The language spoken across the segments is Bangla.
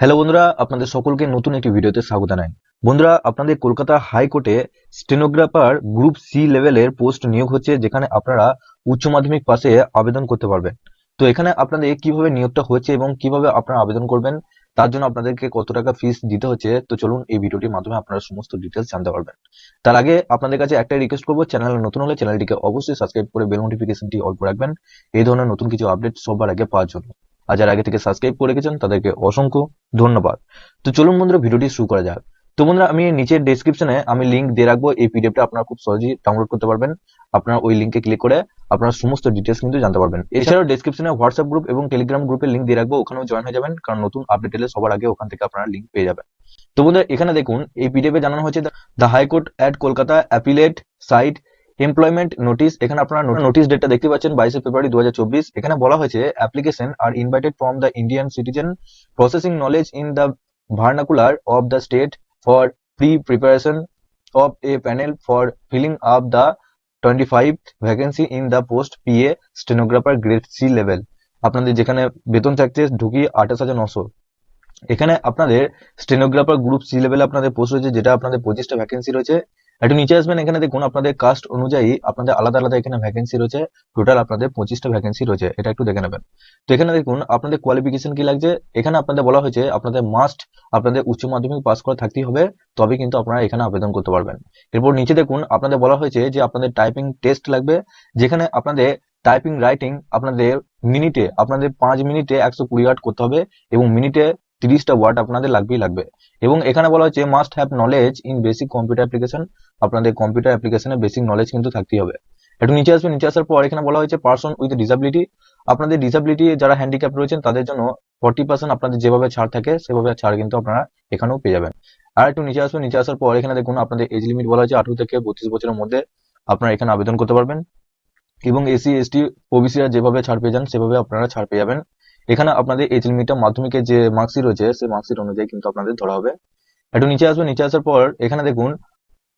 হ্যালো বন্ধুরা, আপনাদের সকলকে নতুন একটি ভিডিওতে স্বাগত জানাই। বন্ধুরা, আপনাদের কলকাতা হাইকোর্টে স্টেনোগ্রাফার গ্রুপ সি লেভেলের পোস্ট নিয়োগ হচ্ছে, যেখানে আপনারা উচ্চ মাধ্যমিক পাশে আবেদন করতে পারবেন। তো এখানে আপনাদের কিভাবে নিয়োগটা হচ্ছে এবং কিভাবে আপনারা আবেদন করবেন, তার জন্য আপনাদেরকে কত টাকা ফিস দিতে হচ্ছে, তো চলুন এই ভিডিওটির মাধ্যমে আপনারা সমস্ত ডিটেলস জানতে পারবেন। তার আগে আপনাদের কাছে একটাই রিকোয়েস্ট করবো, চ্যানেল নতুন হলে চ্যানেলটিকে অবশ্যই সাবস্ক্রাইব করে বেল নোটিফিকেশনটি অল করে রাখবেন, এই ধরনের নতুন কিছু আপডেট সবার আগে পাওয়ার জন্য। আর যারা আগে থেকে সাবস্ক্রাইব করে রেখেছেন তাদেরকে অসংখ্য ধন্যবাদ। তো চলুন বন্ধুরা, ভিডিওটি শুরু করা যাক। তো বন্ধুরা, আমি নিচের ডেসক্রিপশনে আমি লিংক দিয়ে রাখবো, এই পিডিএফটা আপনারা খুব সহজেই ডাউনলোড করতে পারবেন। আপনারা ওই লিংকে ক্লিক করে আপনারা সমস্ত ডিটেলস কিন্তু জানতে পারবেন। এছাড়াও ডেসক্রিপশনে হোয়াটসঅ্যাপ গ্রুপ এবং টেলিগ্রাম গ্রুপের লিংক দিয়ে রাখবো, ওখানেও জয়েন হয়ে যাবেন, কারণ নতুন আপডেট এলে সবার আগে ওখান থেকে আপনারা লিংক পেয়ে যাবেন। তো বন্ধুরা, এখানে দেখুন এই পিডিএফে জানানো হয়েছে the high court at Kolkata appellate side employment notice. এখানে আপনারা নোটিশ ডেটটা দেখতে পাচ্ছেন 22 ফেব্রুয়ারি 2024। এখানে বলা হয়েছে application are invited from the Indian citizen processing knowledge in the vernacular of the state for pre-preparation of a panel for filling up the 25th vacancy in the post PA stenographer grade C level। আপনাদের যেখানে বেতন থাকছে ঢুকি 28,900। এখানে আপনাদের স্টেনোগ্রাফার গ্রুপ সি লেভেলে আপনাদের পোস্ট রয়েছে, যেটা আপনাদের 25টা ভ্যাকেন্সি রয়েছে। একটু নিচে আসবেন, এখানে দেখুন আপনাদের কাস্ট অনুযায়ী আপনাদের আলাদা আলাদা এখানে ভ্যাকেন্সি রয়েছে। টোটাল আপনাদের 25টা ভ্যাকেন্সি রয়েছে, এটা একটু দেখে নেবেন। তো এখানে দেখুন আপনাদের কোয়ালিফিকেশন কি লাগছে। এখানে আপনাদের বলা হয়েছে আপনাদের মাস্ট আপনাদের উচ্চ মাধ্যমিক পাস করা থাকতেই হবে, তবে কিন্তু আপনারা এখানে আবেদন করতে পারবেন। এরপর নিচে দেখুন আপনাদের বলা হয়েছে যে আপনাদের টাইপিং টেস্ট লাগবে, যেখানে আপনাদের টাইপিং রাইটিং আপনাদের মিনিটে আপনাদের 5 মিনিটে 120 ওয়ার্ড করতে হবে এবং মিনিটে 30টা ওয়ার্ড আপনাদের লাগবে। এবং এখানে বলা হচ্ছে must have knowledge in basic computer application. আপনাদের কম্পিউটার অ্যাপ্লিকেশনের বেসিক নলেজ কিন্তু থাকতেই হবে। একটু নিচে আসবে, নিচে আসার পর এখানে বলা হয়েছে পার্সন উইথ ডিসাবিলিটি। আপনাদের ডিসাবিলিটি যারা হ্যান্ডিক্যাপ রয়েছেন তাদের জন্য 40% আপনাদের যেভাবে ছাড় থাকে সেভাবে ছাড় কিন্তু আপনারা এখানেও পেয়ে যাবেন। আর একটু নিচে আসবে, নিচে আসার পর এখানে দেখুন আপনাদের এজ লিমিট বলা হয়েছে 18 থেকে 32 বছরের মধ্যে আপনারা এখানে আবেদন করতে পারবেন। এবং এসসি এসটি ওবিসিরা যেভাবে ছাড় পেয়ে যান সেভাবে আপনারা ছাড় পেয়ে যাবেন। এখানে আপনাদের এজ লিমিটটা মাধ্যমিকের যে মার্কশিট রয়েছে সেই মার্কশিট অনুযায়ী কিন্তু আপনাদের ধরা হবে। একটু নিচে আসবে, নিচে আসার পর এখানে দেখুন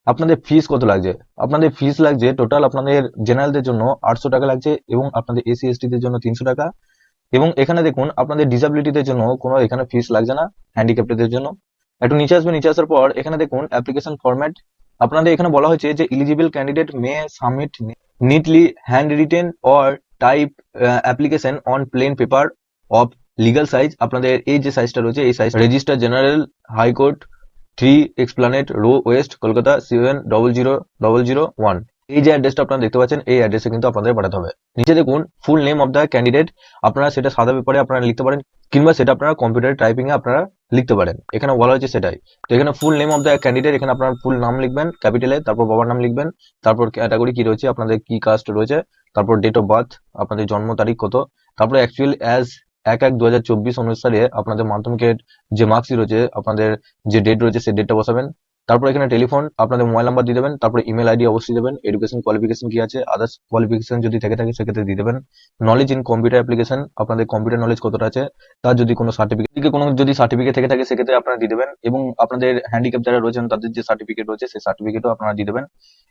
আপনাদের ফিস কত লাগছে। আপনাদের ফিস লাগছে টোটাল আপনাদের জেনারেলদের জন্য 800 টাকা লাগছে এবং আপনাদের এসসি এসটি দের জন্য 300 টাকা। এবং এখানে দেখুন আপনাদের ডিসাবিলিটিদের জন্য কোনো এখানে ফিস লাগছে না, হ্যান্ডিক্যাপ্টেডদের জন্য। একটু নিচে আসবে, নিচে আসার পর এখানে দেখুন অ্যাপ্লিকেশন ফরম্যাট। আপনাদের এখানে বলা হয়েছে যে eligible candidate may submit neatly hand written or type application on plain paper of legal size. আপনাদের এই যে সাইজটা রয়েছে এই সাইজ রেজিস্টার জেনারেল হাইকোর্ট 3 এক্সপ্লানেট রো ওয়েস্ট কলকাতা 700001। এই যে অ্যাড্রেসটা আপনারা দেখতে পাচ্ছেন এই অ্যাড্রেসে কিন্তু আপনাদের পাঠাতে হবে। নিচে দেখুন full name of the candidate. আপনারা সেটা সাদা পেপারে আপনারা লিখতে পারেন, কিংবা সেটা আপনারা কম্পিউটার টাইপিং এ আপনারা লিখতে পারেন। এখানে বলা হয়েছে সেটাই। তো এখানে full name of the candidate, এখানে আপনার ফুল নাম লিখবেন ক্যাপিটালে, তারপর বাবার নাম লিখবেন, তারপর ক্যাটাগরি কি রয়েছে, আপনাদের কি কাস্ট রয়েছে, তারপর ডেট অফ বার্থ, আপনাদের জন্ম তারিখ কত, তারপরে অ্যাকচুয়াল অ্যাজ 1/1/2024 অনুসারে আপনাদের মাধ্যমিকের যে মার্কশিট রয়েছে আপনাদের যে ডেট রয়েছে সেই ডেটটা বসাবেন। তারপর এখানে টেলিফোন আপনাদের মোবাইল নাম্বার দিয়ে দেবেন, তারপরে ইমেল আইডি অবশ্যই দেবেন। এডুকেশন কোয়ালিফিকেশন কি আছে, আদার্স কোয়ালিফিকেশন যদি থেকে থাকে সেক্ষেত্রে দিয়ে দেবেন। নলেজ ইন কম্পিউটার অ্যাপ্লিকেশন, আপনাদের কম্পিউটার নলেজ কতটা আছে, তার যদি কোনো সার্টিফিকেট থেকে থাকে সেক্ষেত্রে আপনারা দিয়ে দেবেন। এবং আপনাদের হ্যান্ডিক্যাপ যারা রয়েছেন তাদের যে সার্টিফিকেট রয়েছে সেই সার্টিফিকেটও আপনারা দিয়ে দেবেন।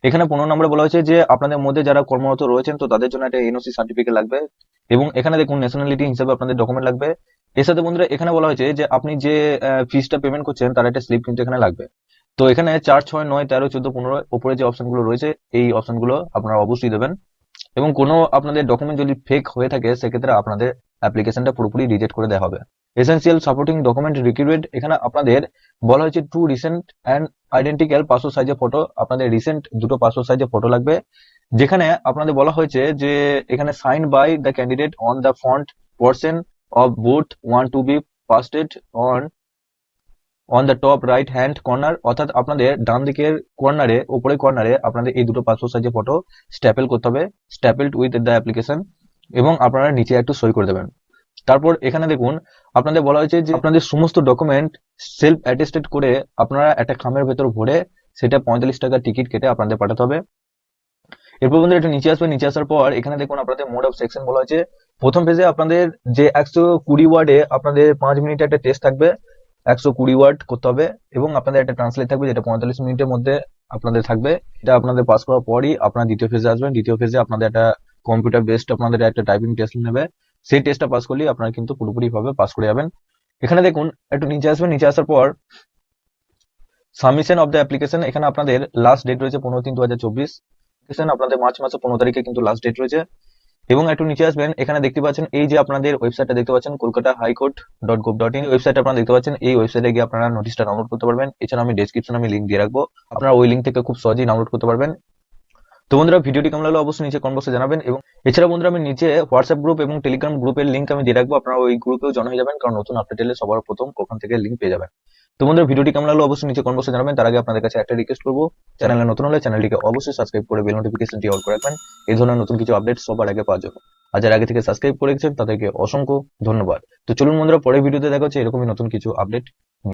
এখানে 15 নম্বরে বলা হয়েছে যে আপনাদের মধ্যে যারা কর্মরত রয়েছেন তো তাদের জন্য একটা এনওসি সার্টিফিকেট লাগবে। এবং এখানে দেখুন ন্যাশনালিটি হিসেবে আপনাদের ডকুমেন্ট লাগবে। এর সাথে বন্ধুরা এখানে বলা হয়েছে যে আপনি যে ফিসটা পেমেন্ট করছেন তার একটা স্লিপ কিন্তু এখানে লাগবে। তো এখানে 4, 6, 9, 13, 14, 15 উপরে যে অপশনগুলো রয়েছে এই অপশনগুলো আপনারা অবশ্যই দেবেন। এবং কোনো আপনাদের ডকুমেন্ট যদি ফেক হয়ে থাকে সেক্ষেত্রে আপনাদের অ্যাপ্লিকেশনটা পুরোপুরি রিজেক্ট করে দেওয়া হবে। এসেন্সিয়াল সাপোর্টিং ডকুমেন্ট রিকোয়ার্ড, এখানে আপনাদের বলা হয়েছে two recent and identical passport সাইজের ফটো। আপনাদের রিসেন্ট দুটো পাসপোর্ট সাইজের ফটো লাগবে, যেখানে আপনাদের বলা হয়েছে যে এখানে sign by the candidate on the front portion of both one to be pasted on the top right hand corner. অর্থাৎ আপনাদের ডান দিকের কর্নারে উপরে কর্নারে আপনাদের এই দুটো পাসপোর্ট সাইজের ফটো স্ট্যাপেল করতে হবে, স্ট্যাপেলড উইথ দ্য অ্যাপ্লিকেশন, এবং আপনারা নিচে একটু সই করে দেবেন। তারপর এখানে দেখুন আপনাদের বলা হয়েছে যে আপনাদের সমস্ত ডকুমেন্ট সেলফ অ্যাটেস্টেড করে আপনারা একটা খামের ভেতর ভরে সেটা 45 টাকা টিকিট কেটে আপনাদের পাঠাতে হবে। এরপর বন্ধুরা একটু নিচে আসবে, নিচে আসার পর এখানে দেখুন আপনাদের মোড অফ সেকশন বলা হয়েছে। প্রথম ফেজে আপনাদের যে 120 ওয়ার্ডে আপনাদের 5 মিনিটে একটা টেস্ট থাকবে, 120 ওয়ার্ড করতে হবে। এবং আপনাদের একটা ট্রান্সলেট থাকবে যেটা 45 মিনিটের মধ্যে আপনাদের থাকবে। এটা আপনাদের পাস করার পরই আপনারা দ্বিতীয় ফেজে আসবেন। দ্বিতীয় ফেজে আপনাদের একটা কম্পিউটার বেসড আপনাদের একটা টাইপিং টেস্ট নেবে, সেই টেস্টটা পাস করলেই আপনারা কিন্তু পুরোপুরি ভাবে পাস করে যাবেন। এখানে দেখুন একটু নিচে আসবেন, নিচে আসার পর সাবমিশন অফ দ্য অ্যাপ্লিকেশন, এখানে আপনাদের লাস্ট ডেট রয়েছে 15/3/2024। আপনাদের মার্চ মাসের 15 তারিখে কিন্তু লাস্ট ডেট রয়েছে। এবং একটু নিচে আসবেন, এখানে দেখতে পাচ্ছেন এই যে আপনাদের ওয়েবসাইটটা দেখতে পাচ্ছেন কলকাতা হাইকোর্ট .gov.in ওয়েবসাইট আপনারা দেখতে পাচ্ছেন। এই ওয়েবসাইটে গিয়ে আপনারা নোটিশটা ডাউনলোড করতে পারবেন। এছাড়া আমি ডেসক্রিপশনে লিংক দিয়ে রাখবো, আপনারা ওই লিংক থেকে খুব সহজেই ডাউনলোড করতে পারবেন। তো বন্ধুরা ভিডিওটি কেমন লাগলো অবশ্যই নিচে কমেন্ট বক্সে জানাবেন। এবং এছাড়া বন্ধুরা আমি নিচে হোয়াটসঅ্যাপ গ্রুপ এবং টেলিগ্রাম গ্রুপের লিংক আমি দিয়ে রাখবো, আপনারা ওই গ্রুপেও জয়েন হয়ে যাবেন, কারণ নতুন আপডেট এলে সবার প্রথম ওখান থেকে লিংক পেয়ে যাবেন। তো বন্ধুরা ভিডিওটি কেমন লাগলো অবশ্যই নিচে কমেন্ট বক্সে জানাবেন। তার আগে আপনাদের কাছে একটা রিকোয়েস্ট করবো, চ্যানেলে নতুন হলে চ্যানেলটিকে অবশ্যই সাবস্ক্রাইব করে বেল নোটিফিকেশনটি অল করে রাখবেন, এই ধরনের নতুন কিছু আপডেট সবার আগে পাওয়ার জন্য। আর যারা আগে থেকে সাবস্ক্রাইব করে রেখেছেন তাদেরকে অসংখ্য ধন্যবাদ। তো চলুন বন্ধুরা পরের ভিডিওতে দেখা হচ্ছে এরকমই নতুন কিছু আপডেট।